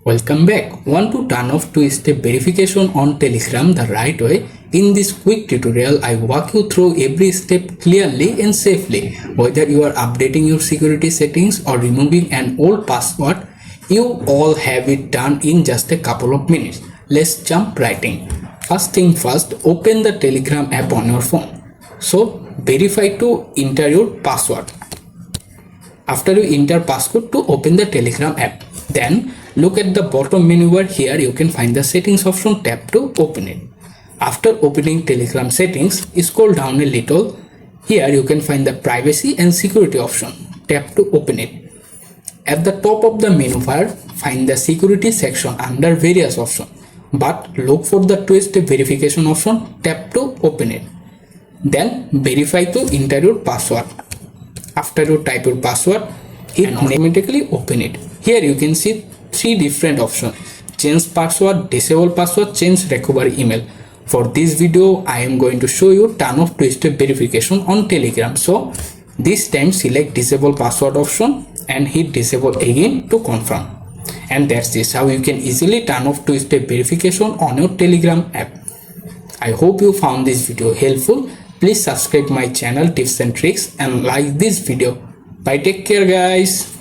Welcome back. Want to turn off two-step verification on Telegram the right way? In this quick tutorial, I walk you through every step clearly and safely. Whether you are updating your security settings or removing an old password, you all have it done in just a couple of minutes. Let's jump right in. First thing first, open the Telegram app on your phone. So, verify to enter your password. After you enter passcode to open the Telegram app, then look at the bottom menu bar. Here you can find the settings option. Tap to open it. After opening Telegram settings, scroll down a little. Here you can find the privacy and security option. Tap to open it. At the top of the menu bar, find the security section under various options. But look for the two-step verification option. Tap to open it. Then verify to enter your password. After you type your password, it automatically open it. Here you can see three different options: change password, disable password, change recovery email. For this video, I am going to show you turn off two-step verification on Telegram. So this time select disable password option and hit disable again to confirm. And that's this how you can easily turn off two-step verification on your Telegram app. I hope you found this video helpful. Please subscribe my channel Tips and Tricks and like this video. Bye, take care guys.